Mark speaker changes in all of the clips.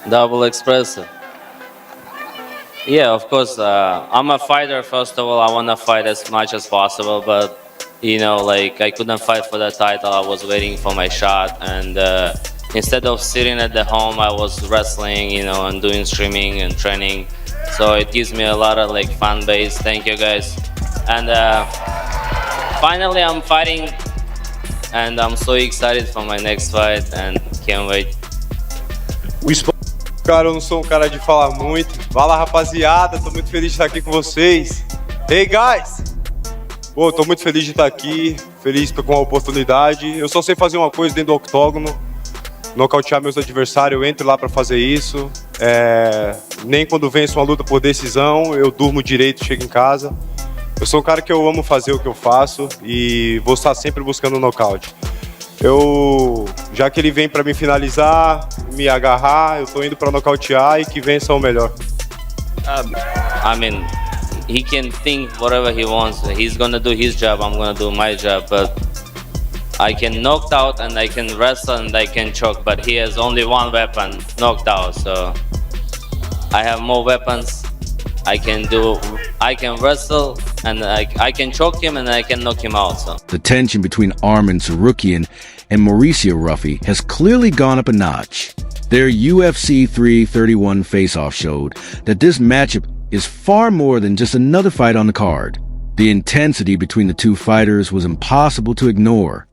Speaker 1: Double espresso. Yeah, of course. I'm a fighter. First of all, I want to fight as much as possible, but like I couldn't fight for the title. I was waiting for my shot, and instead of sitting at the home, I was wrestling, and doing streaming and training. So it gives me a lot of like fan base. Thank you guys. And finally, I'm fighting, and I'm so excited for my next fight, and can't wait.
Speaker 2: Cara, eu não sou um cara de falar muito. Fala, rapaziada, tô muito feliz de estar aqui com vocês. Hey, guys! Pô, tô muito feliz de estar aqui, feliz com a oportunidade. Eu só sei fazer uma coisa dentro do octógono, nocautear meus adversários, eu entro lá pra fazer isso. Nem quando venço uma luta por decisão, eu durmo direito, chego em casa. Eu sou um cara que eu amo fazer o que eu faço e vou estar sempre buscando o nocaute. Já que ele vem para me finalizar, me agarrar, eu tô indo para nocautear e que vença o melhor.
Speaker 1: I mean, he can think whatever he wants. He's gonna do his job, I'm gonna do my job. But I can knock out and I can wrestle and I can choke. But he has only one weapon, knocked out. So I have more weapons. I can wrestle and I can choke him and I can knock him out. So
Speaker 3: the tension between Arman Tsarukyan and Mauricio Ruffy has clearly gone up a notch. Their UFC 331 face-off showed that this matchup is far more than just another fight on the card. The intensity between the two fighters was impossible to ignore.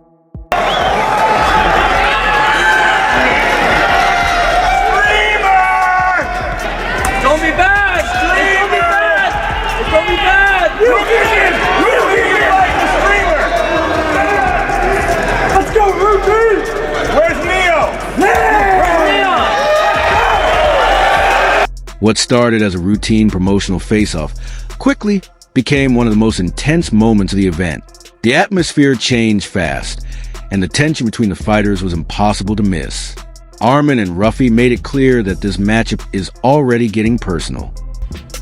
Speaker 3: What started as a routine promotional face-off quickly became one of the most intense moments of the event. The atmosphere changed fast, and the tension between the fighters was impossible to miss. Arman and Ruffy made it clear that this matchup is already getting personal.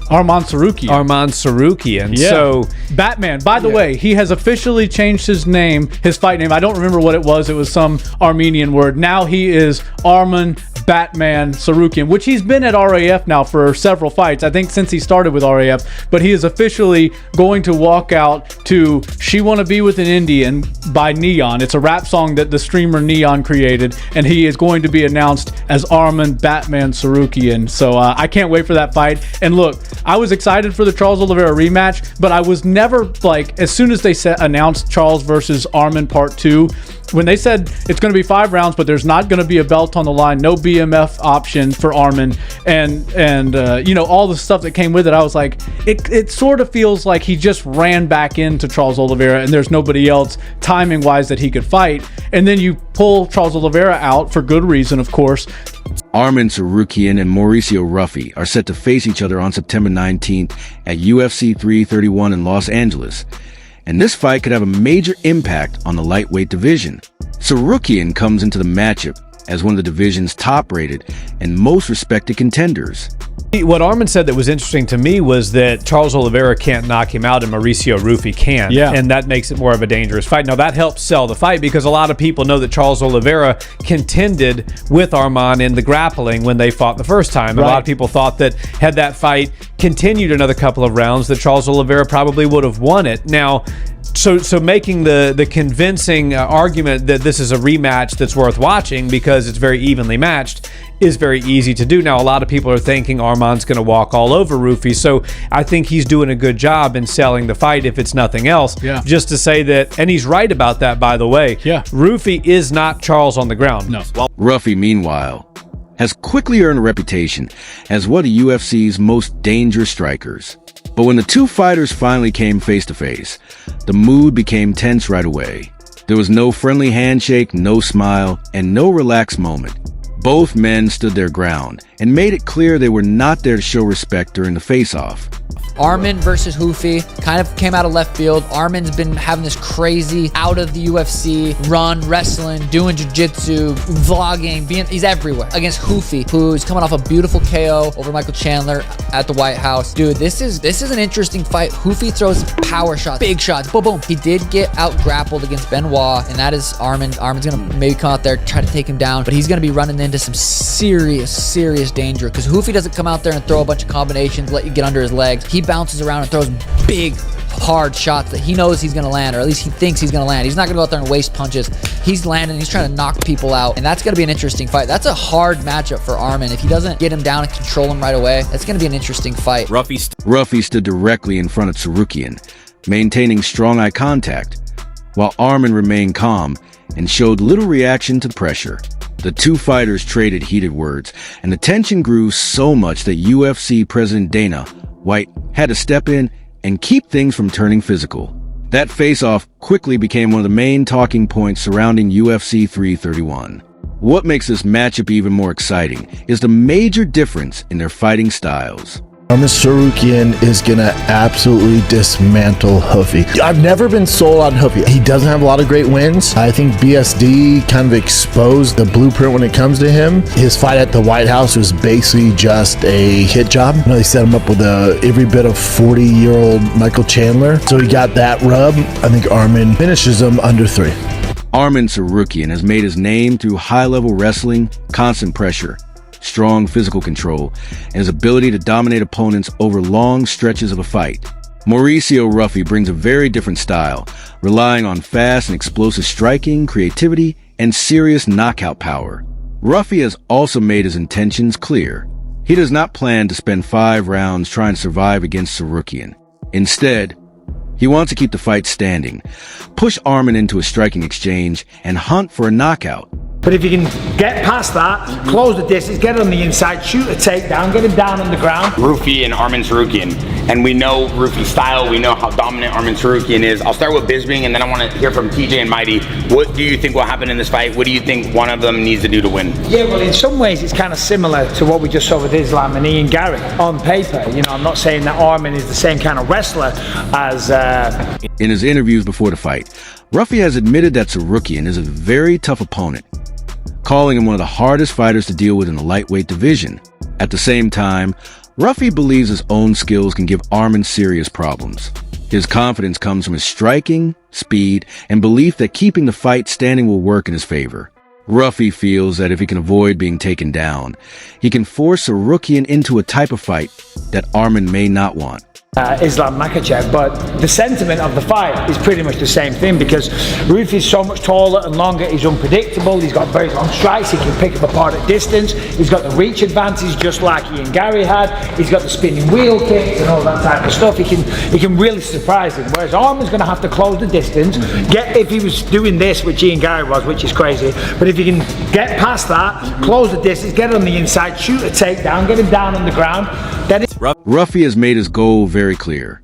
Speaker 4: Arman Tsarukyan.
Speaker 5: Arman Tsarukyan.
Speaker 4: Yeah.
Speaker 5: So
Speaker 4: Batman. By the way, he has officially changed his name, his fight name. I don't remember what it was. It was some Armenian word. Now he is Arman Batman Tsarukyan, which he's been at RAF now for several fights, I think since he started with RAF, but he is officially going to walk out to She Wanna Be With an Indian by Neon. It's a rap song that the streamer Neon created, and he is going to be announced as Arman Batman Tsarukyan. So I can't wait for that fight. And look, I was excited for the Charles Oliveira rematch, but I was never like, as soon as they announced Charles versus Arman Part 2, when they said it's going to be 5 rounds, but there's not going to be a belt on the line, no BMF option for Arman, and all the stuff that came with it, I was like, it sort of feels like he just ran back into Charles Oliveira, and there's nobody else timing wise that he could fight, and then you pull Charles Oliveira out for good reason, of course.
Speaker 3: Arman Tsarukyan and Mauricio Ruffy are set to face each other on September 19th at UFC 331 in Los Angeles. And this fight could have a major impact on the lightweight division. Tsarukyan comes into the matchup as one of the division's top-rated and most respected contenders.
Speaker 5: what Arman said that was interesting to me was that Charles Oliveira can't knock him out and Mauricio Ruffy can.
Speaker 4: Yeah.
Speaker 5: And that makes it more of a dangerous fight. Now, that helps sell the fight because a lot of people know that Charles Oliveira contended with Arman in the grappling when they fought the first time.
Speaker 4: Right.
Speaker 5: A lot of people thought that had that fight continued another couple of rounds, that Charles Oliveira probably would have won it. Now, So making the convincing argument that this is a rematch that's worth watching because it's very evenly matched is very easy to do. Now, a lot of people are thinking Arman's going to walk all over Ruffy, so I think he's doing a good job in selling the fight, if it's nothing else.
Speaker 4: Yeah.
Speaker 5: Just to say that, and he's right about that, by the way.
Speaker 4: Yeah.
Speaker 5: Ruffy is not Charles on the ground.
Speaker 4: No.
Speaker 3: Ruffy, meanwhile, has quickly earned a reputation as one of UFC's most dangerous strikers. But when the two fighters finally came face to face, the mood became tense right away. There was no friendly handshake, no smile, and no relaxed moment. Both men stood their ground and made it clear they were not there to show respect during the face-off.
Speaker 6: Arman versus Ruffy kind of came out of left field. Arman's been having this crazy out of the UFC run, wrestling, doing jiu-jitsu, vlogging, he's everywhere against Ruffy, who's coming off a beautiful KO over Michael Chandler at the White House. Dude, this is an interesting fight. Ruffy throws power shots, big shots, boom, boom. He did get out grappled against Benoit, and that is Arman. Arman's gonna maybe come out there, try to take him down, but he's gonna be running into some serious danger because Ruffy doesn't come out there and throw a bunch of combinations, let you get under his legs. He bounces around and throws big, hard shots that he knows he's going to land, or at least he thinks he's going to land. He's not going to go out there and waste punches. He's landing, he's trying to knock people out, and that's going to be an interesting fight. That's a hard matchup for Arman. If he doesn't get him down and control him right away, that's going to be an interesting fight.
Speaker 3: Ruffy stood directly in front of Tsarukyan, maintaining strong eye contact, while Arman remained calm and showed little reaction to the pressure. The two fighters traded heated words, and the tension grew so much that UFC President Dana White had to step in and keep things from turning physical. That face-off quickly became one of the main talking points surrounding UFC 331. What makes this matchup even more exciting is the major difference in their fighting styles.
Speaker 7: Arman Tsarukyan is gonna absolutely dismantle Ruffy. I've never been sold on Ruffy. He doesn't have a lot of great wins. I think BSD kind of exposed the blueprint when it comes to him. His fight at the White House was basically just a hit job. You know, they set him up with every bit of 40-year-old Michael Chandler. So he got that rub. I think Arman finishes him under 3.
Speaker 3: Arman Tsarukyan has made his name through high-level wrestling, constant pressure, strong physical control, and his ability to dominate opponents over long stretches of a fight. Mauricio Ruffy brings a very different style, relying on fast and explosive striking, creativity, and serious knockout power. Ruffy has also made his intentions clear. He does not plan to spend 5 rounds trying to survive against Tsarukyan. Instead, he wants to keep the fight standing, push Arman into a striking exchange, and hunt for a knockout.
Speaker 8: But if you can get past that, close the distance, get it on the inside, shoot a takedown, get him down on the ground.
Speaker 9: Ruffy and Arman Tsarukyan. And we know Ruffy's style, we know how dominant Arman Tsarukyan is. I'll start with Bisping, and then I want to hear from TJ and Mighty. What do you think will happen in this fight? What do you think one of them needs to do to win?
Speaker 8: Yeah, well, in some ways it's kind of similar to what we just saw with Islam and Ian Gary on paper. You know, I'm not saying that Arman is the same kind of wrestler as...
Speaker 3: In his interviews before the fight, Ruffy has admitted that Tsarukyan is a very tough opponent, calling him one of the hardest fighters to deal with in the lightweight division. At the same time, Ruffy believes his own skills can give Arman serious problems. His confidence comes from his striking, speed, and belief that keeping the fight standing will work in his favor. Ruffy feels that if he can avoid being taken down, he can force Tsarukyan into a type of fight that Arman may not want.
Speaker 8: Islam Makhachev, but the sentiment of the fight is pretty much the same thing because Ruffy is so much taller and longer, he's unpredictable, he's got very long strikes, he can pick him apart at distance, he's got the reach advantage just like Ian Gary had, he's got the spinning wheel kicks and all that type of stuff. He can really surprise him, whereas Arman's going to have to close the distance, if he was doing this, which Ian Gary was, which is crazy, but if he can get past that, close the distance, get it on the inside, shoot a takedown, get him down on the ground, then
Speaker 3: Ruffy has made his goal very clear.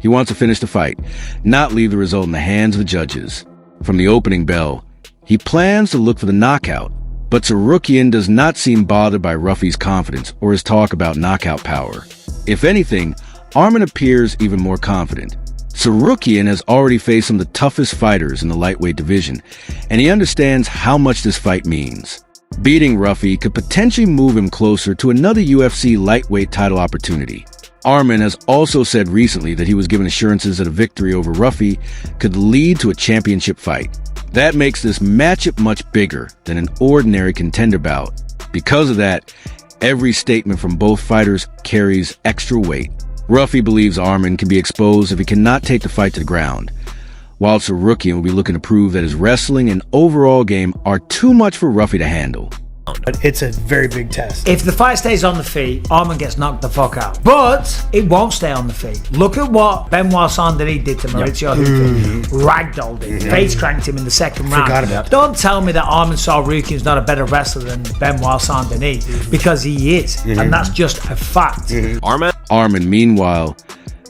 Speaker 3: He wants to finish the fight, not leave the result in the hands of the judges. From the opening bell, he plans to look for the knockout, but Tsarukyan does not seem bothered by Ruffy's confidence or his talk about knockout power. If anything, Arman appears even more confident. Tsarukyan has already faced some of the toughest fighters in the lightweight division, and he understands how much this fight means. Beating Ruffy could potentially move him closer to another UFC lightweight title opportunity. Arman has also said recently that he was given assurances that a victory over Ruffy could lead to a championship fight. That makes this matchup much bigger than an ordinary contender bout. Because of that, every statement from both fighters carries extra weight. Ruffy believes Arman can be exposed if he cannot take the fight to the ground, while Tsarukyan will be looking to prove that his wrestling and overall game are too much for Ruffy to handle.
Speaker 8: But it's a very big test. If the fight stays on the feet, Arman gets knocked the fuck out. But it won't stay on the feet. Look at what Benoit Saint-Denis did to Mauricio Ruffy. Ragdolled him. Face cranked him in the second round. Don't tell me that Arman Tsarukyan's not a better wrestler than Benoit Saint-Denis, because he is. And that's just a fact.
Speaker 3: Arman, meanwhile,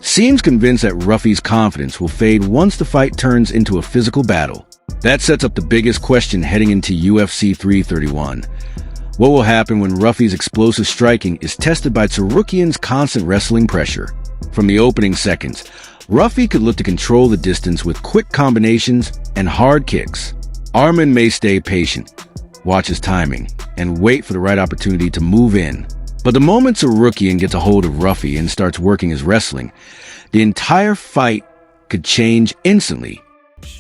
Speaker 3: seems convinced that Ruffy's confidence will fade once the fight turns into a physical battle. That sets up the biggest question heading into UFC 331. What will happen when Ruffy's explosive striking is tested by Tsarukyan's constant wrestling pressure? From the opening seconds, Ruffy could look to control the distance with quick combinations and hard kicks. Arman may stay patient, watch his timing, and wait for the right opportunity to move in. But the moment Tsarukyan gets a hold of Ruffy and starts working his wrestling, the entire fight could change instantly.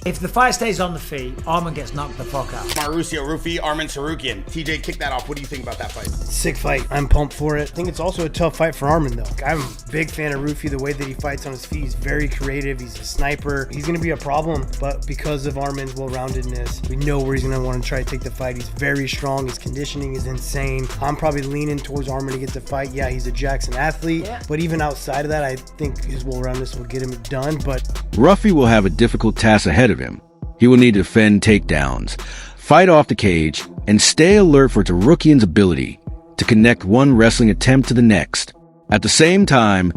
Speaker 8: If the fight stays on the feet, Arman gets knocked the fuck out.
Speaker 9: Mauricio Ruffy, Arman Tsarukyan. TJ, kick that off. What do you think about that fight?
Speaker 10: Sick fight. I'm pumped for it. I think it's also a tough fight for Arman, though. I'm a big fan of Ruffy, the way that he fights on his feet. He's very creative. He's a sniper. He's going to be a problem, but because of Arman's well-roundedness, we know where he's going to want to try to take the fight. He's very strong. His conditioning is insane. I'm probably leaning towards Arman to get the fight. Yeah, he's a Jackson athlete, but even outside of that, I think his well-roundedness will get him done. But
Speaker 3: Ruffy will have a difficult task ahead of him. He will need to defend takedowns, fight off the cage, and stay alert for Tsarukyan's ability to connect one wrestling attempt to the next. At the same time,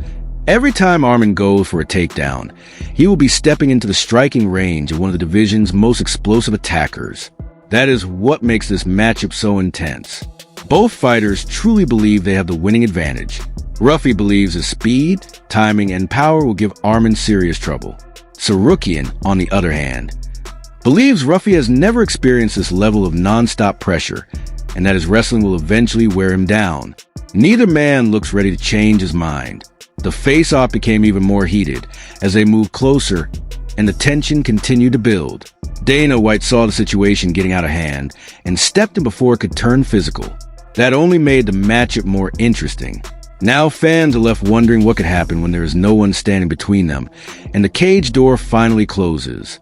Speaker 3: every time Arman goes for a takedown, he will be stepping into the striking range of one of the division's most explosive attackers. That is what makes this matchup so intense. Both fighters truly believe they have the winning advantage. Ruffy believes his speed, timing, and power will give Arman serious trouble. Tsarukyan, on the other hand, believes Ruffy has never experienced this level of non-stop pressure, and that his wrestling will eventually wear him down. Neither man looks ready to change his mind. The face-off became even more heated as they moved closer, and the tension continued to build. Dana White saw the situation getting out of hand and stepped in before it could turn physical. That only made the matchup more interesting. Now fans are left wondering what could happen when there is no one standing between them, and the cage door finally closes.